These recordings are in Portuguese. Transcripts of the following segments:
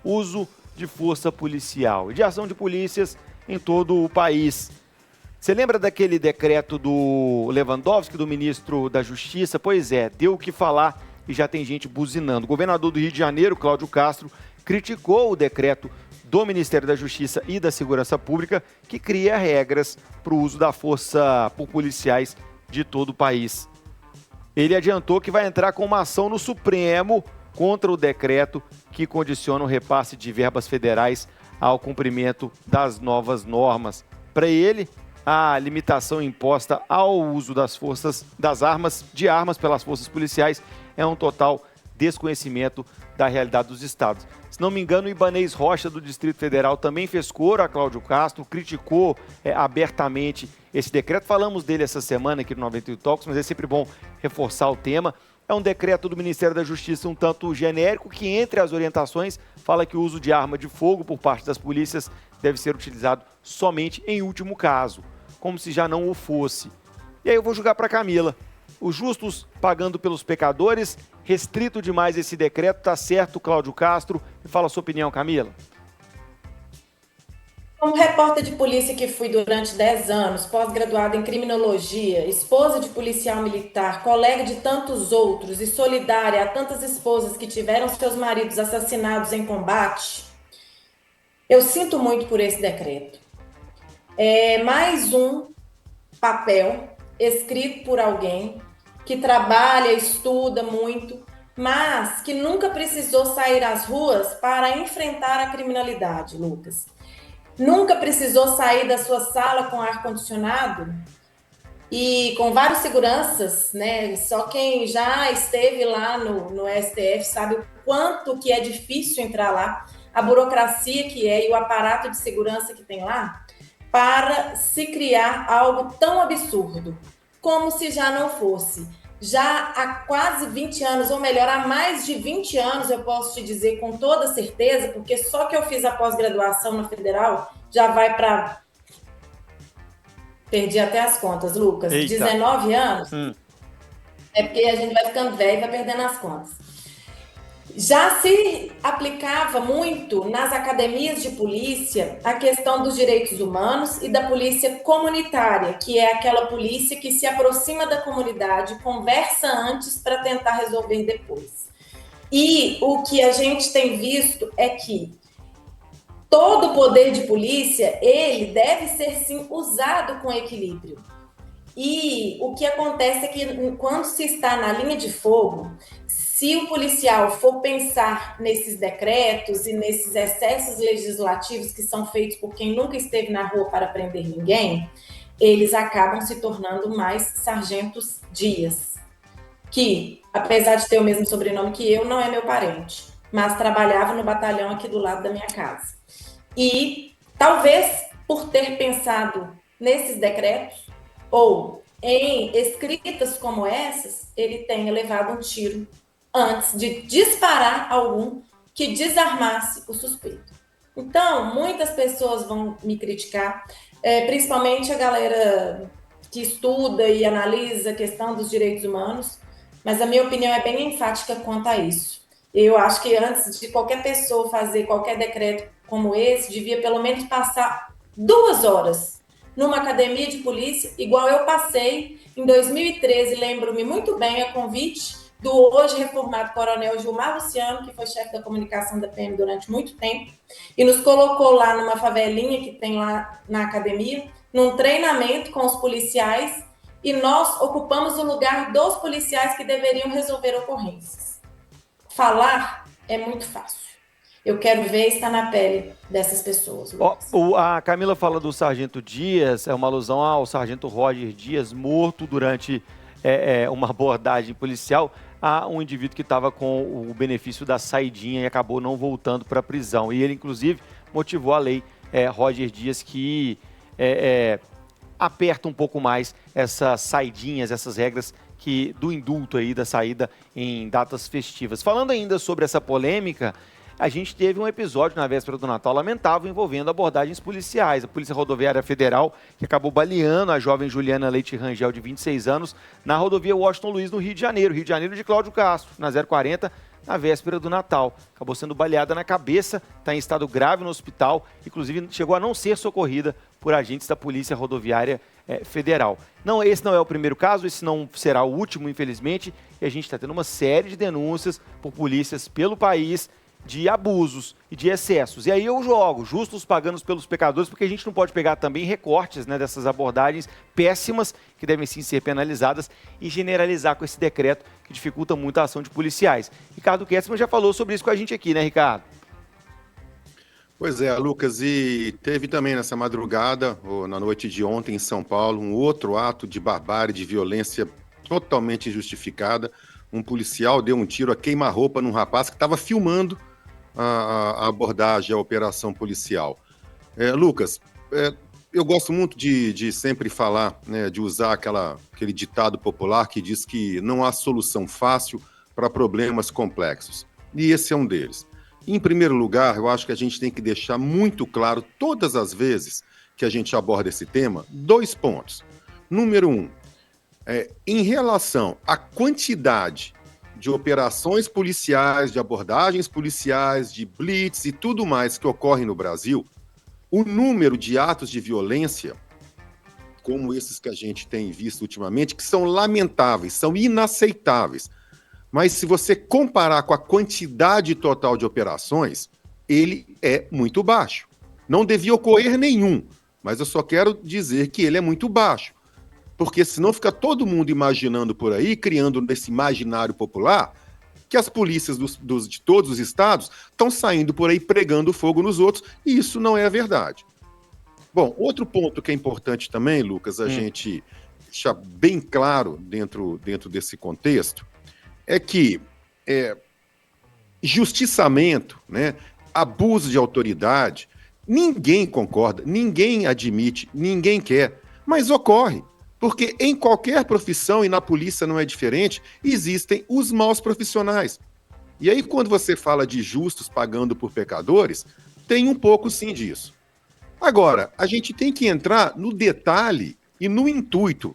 uso de força policial e de ação de polícias em todo o país. Você lembra daquele decreto do Lewandowski, do ministro da Justiça? Pois é, deu o que falar e já tem gente buzinando. O governador do Rio de Janeiro, Cláudio Castro, criticou o decreto do Ministério da Justiça e da Segurança Pública, que cria regras para o uso da força por policiais de todo o país. Ele adiantou que vai entrar com uma ação no Supremo contra o decreto que condiciona o repasse de verbas federais ao cumprimento das novas normas. Para ele, a limitação imposta ao uso das armas pelas forças policiais é um total desconhecimento da realidade dos estados. Se não me engano, o Ibanez Rocha, do Distrito Federal, também fez coro a Cláudio Castro, criticou abertamente esse decreto. Falamos dele essa semana aqui no 98 Talks, mas é sempre bom reforçar o tema. É um decreto do Ministério da Justiça um tanto genérico, que entre as orientações fala que o uso de arma de fogo por parte das polícias deve ser utilizado somente em último caso, como se já não o fosse. E aí eu vou jogar para Camila. Os justos pagando pelos pecadores, restrito demais esse decreto, tá certo, Cláudio Castro? Me fala a sua opinião, Camila. Como repórter de polícia que fui durante 10 anos, pós-graduada em criminologia, esposa de policial militar, colega de tantos outros e solidária a tantas esposas que tiveram seus maridos assassinados em combate, eu sinto muito por esse decreto. É mais um papel escrito por alguém que trabalha, estuda muito, mas que nunca precisou sair às ruas para enfrentar a criminalidade, Lucas. Nunca precisou sair da sua sala com ar-condicionado e com vários seguranças, né? Só quem já esteve lá no STF sabe o quanto que é difícil entrar lá, a burocracia que é e o aparato de segurança que tem lá, para se criar algo tão absurdo, como se já não fosse. Já há quase 20 anos, ou melhor, há mais de 20 anos, eu posso te dizer com toda certeza, porque só que eu fiz a pós-graduação na Federal, já vai para... Perdi até as contas, Lucas. Eita. 19 anos? É porque a gente vai ficando velho e vai perdendo as contas. Já se aplicava muito nas academias de polícia a questão dos direitos humanos e da polícia comunitária, que é aquela polícia que se aproxima da comunidade, conversa antes para tentar resolver depois. E o que a gente tem visto é que todo o poder de polícia, ele deve ser sim usado com equilíbrio. E o que acontece é que quando se está na linha de fogo, se o policial for pensar nesses decretos e nesses excessos legislativos que são feitos por quem nunca esteve na rua para prender ninguém, eles acabam se tornando mais sargentos Dias, que, apesar de ter o mesmo sobrenome que eu, não é meu parente, mas trabalhava no batalhão aqui do lado da minha casa. E talvez por ter pensado nesses decretos, ou em escritas como essas, ele tenha levado um tiro antes de disparar algum que desarmasse o suspeito. Então, muitas pessoas vão me criticar, principalmente a galera que estuda e analisa a questão dos direitos humanos, mas a minha opinião é bem enfática quanto a isso. Eu acho que antes de qualquer pessoa fazer qualquer decreto como esse, devia pelo menos passar 2 horas numa academia de polícia, igual eu passei em 2013, lembro-me muito bem, a convite do hoje reformado coronel Gilmar Luciano, que foi chefe da comunicação da PM durante muito tempo, e nos colocou lá numa favelinha que tem lá na academia, num treinamento com os policiais, e nós ocupamos o lugar dos policiais que deveriam resolver ocorrências. Falar é muito fácil. Eu quero ver estar na pele dessas pessoas. A Camila fala do Sargento Dias, é uma alusão ao Sargento Roger Dias, morto durante uma abordagem policial a um indivíduo que estava com o benefício da saidinha e acabou não voltando para a prisão. E ele, inclusive, motivou a lei Roger Dias, que aperta um pouco mais essas saidinhas, essas regras do indulto aí, da saída em datas festivas. Falando ainda sobre essa polêmica, a gente teve um episódio na véspera do Natal lamentável envolvendo abordagens policiais. A Polícia Rodoviária Federal, que acabou baleando a jovem Juliana Leite Rangel, de 26 anos, na rodovia Washington Luiz, no Rio de Janeiro de Cláudio Castro, na 040, na véspera do Natal. Acabou sendo baleada na cabeça, está em estado grave no hospital, inclusive chegou a não ser socorrida por agentes da Polícia Rodoviária Federal. Não, esse não é o primeiro caso, esse não será o último, infelizmente, e a gente está tendo uma série de denúncias por polícias pelo país de abusos e de excessos. E aí eu jogo, justos pagando pelos pecadores, porque a gente não pode pegar também recortes, né, dessas abordagens péssimas, que devem sim ser penalizadas, e generalizar com esse decreto que dificulta muito a ação de policiais. Ricardo Kessman já falou sobre isso com a gente aqui, né, Ricardo? Pois é, Lucas, e teve também nessa madrugada, ou na noite de ontem em São Paulo, um outro ato de barbárie, de violência totalmente injustificada. Um policial deu um tiro a queima-roupa num rapaz que estava filmando a abordagem, a operação policial. Lucas, eu gosto muito de sempre falar, né, de usar aquele ditado popular que diz que não há solução fácil para problemas complexos. E esse é um deles. Em primeiro lugar, eu acho que a gente tem que deixar muito claro, todas as vezes que a gente aborda esse tema, 2 pontos. Número 1, em relação à quantidade de operações policiais, de abordagens policiais, de blitz e tudo mais que ocorre no Brasil, o número de atos de violência, como esses que a gente tem visto ultimamente, que são lamentáveis, são inaceitáveis, mas se você comparar com a quantidade total de operações, ele é muito baixo. Não devia ocorrer nenhum, mas eu só quero dizer que ele é muito baixo. Porque senão fica todo mundo imaginando por aí, criando nesse imaginário popular, que as polícias de todos os estados estão saindo por aí pregando fogo nos outros, e isso não é a verdade. Bom, outro ponto que é importante também, Lucas, a gente deixar bem claro dentro desse contexto, é que justiçamento, né, abuso de autoridade, ninguém concorda, ninguém admite, ninguém quer, mas ocorre. Porque em qualquer profissão, e na polícia não é diferente, existem os maus profissionais. E aí, quando você fala de justos pagando por pecadores, tem um pouco sim disso. Agora, a gente tem que entrar no detalhe e no intuito,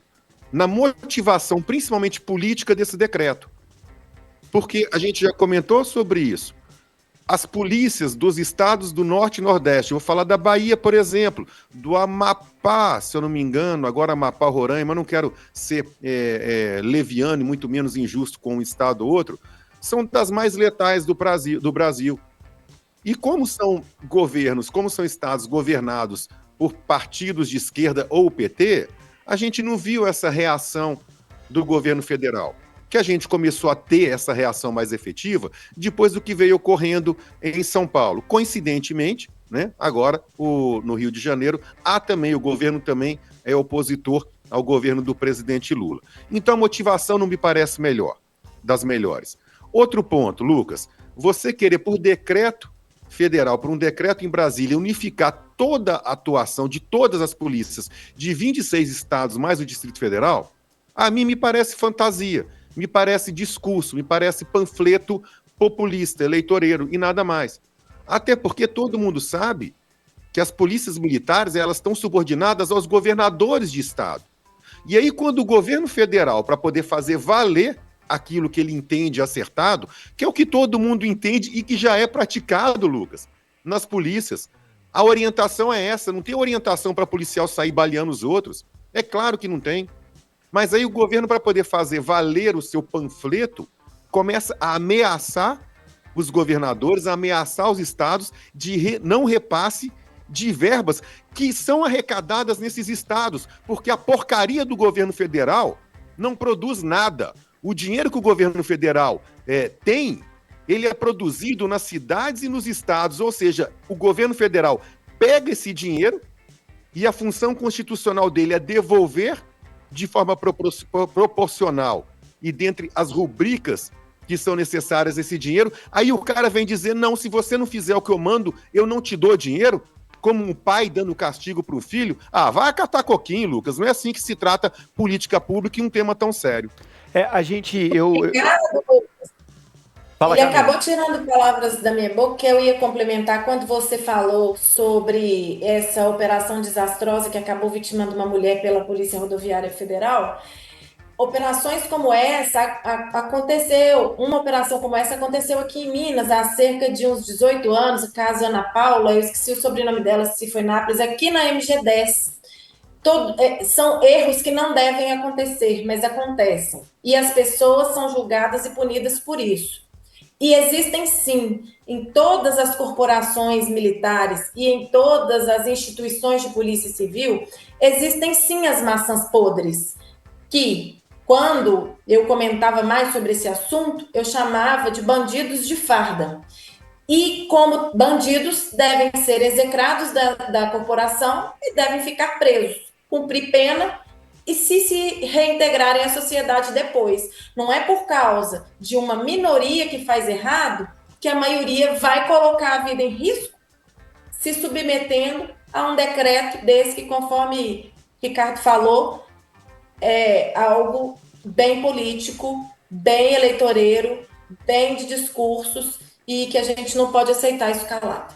na motivação, principalmente política, desse decreto. Porque a gente já comentou sobre isso. As polícias dos estados do Norte e Nordeste, eu vou falar da Bahia, por exemplo, do Amapá, se eu não me engano, agora Amapá, Roraima, mas não quero ser leviano e muito menos injusto com um estado ou outro, são das mais letais do Brasil. E como são governos, como são estados governados por partidos de esquerda ou PT, a gente não viu essa reação do governo federal. Que a gente começou a ter essa reação mais efetiva depois do que veio ocorrendo em São Paulo. Coincidentemente, né, agora no Rio de Janeiro, o governo também é opositor ao governo do presidente Lula. Então a motivação não me parece das melhores. Outro ponto, Lucas, você querer por decreto federal, por um decreto em Brasília, unificar toda a atuação de todas as polícias de 26 estados mais o Distrito Federal, a mim me parece fantasia. Me parece discurso, me parece panfleto populista, eleitoreiro e nada mais. Até porque todo mundo sabe que as polícias militares elas estão subordinadas aos governadores de estado. E aí, quando o governo federal, para poder fazer valer aquilo que ele entende acertado, que é o que todo mundo entende e que já é praticado, Lucas, nas polícias, a orientação é essa, não tem orientação para policial sair baleando os outros. É claro que não tem. Mas aí o governo, para poder fazer valer o seu panfleto, começa a ameaçar os governadores, a ameaçar os estados de não repasse de verbas que são arrecadadas nesses estados, porque a porcaria do governo federal não produz nada. O dinheiro que o governo federal tem, ele é produzido nas cidades e nos estados, ou seja, o governo federal pega esse dinheiro e a função constitucional dele é devolver de forma proporcional e dentre as rubricas que são necessárias esse dinheiro, aí o cara vem dizer, não, se você não fizer o que eu mando, eu não te dou dinheiro, como um pai dando castigo para o filho. Vai catar coquinho, Lucas, não é assim que se trata política pública em um tema tão sério. Ele acabou tirando palavras da minha boca que eu ia complementar quando você falou sobre essa operação desastrosa que acabou vitimando uma mulher pela Polícia Rodoviária Federal. operações como essa aconteceu, uma operação como essa aconteceu aqui em Minas há cerca de uns 18 anos, o caso Ana Paula, eu esqueci o sobrenome dela, se foi Nápoles, aqui na MG10. São erros que não devem acontecer, mas acontecem. E as pessoas são julgadas e punidas por isso. E existem sim, em todas as corporações militares e em todas as instituições de polícia civil, existem sim as maçãs podres, que, quando eu comentava mais sobre esse assunto, eu chamava de bandidos de farda. E como bandidos devem ser execrados da corporação e devem ficar presos, cumprir pena e se reintegrarem à sociedade depois. Não é por causa de uma minoria que faz errado que a maioria vai colocar a vida em risco se submetendo a um decreto desse que, conforme Ricardo falou, é algo bem político, bem eleitoreiro, bem de discursos e que a gente não pode aceitar isso calado.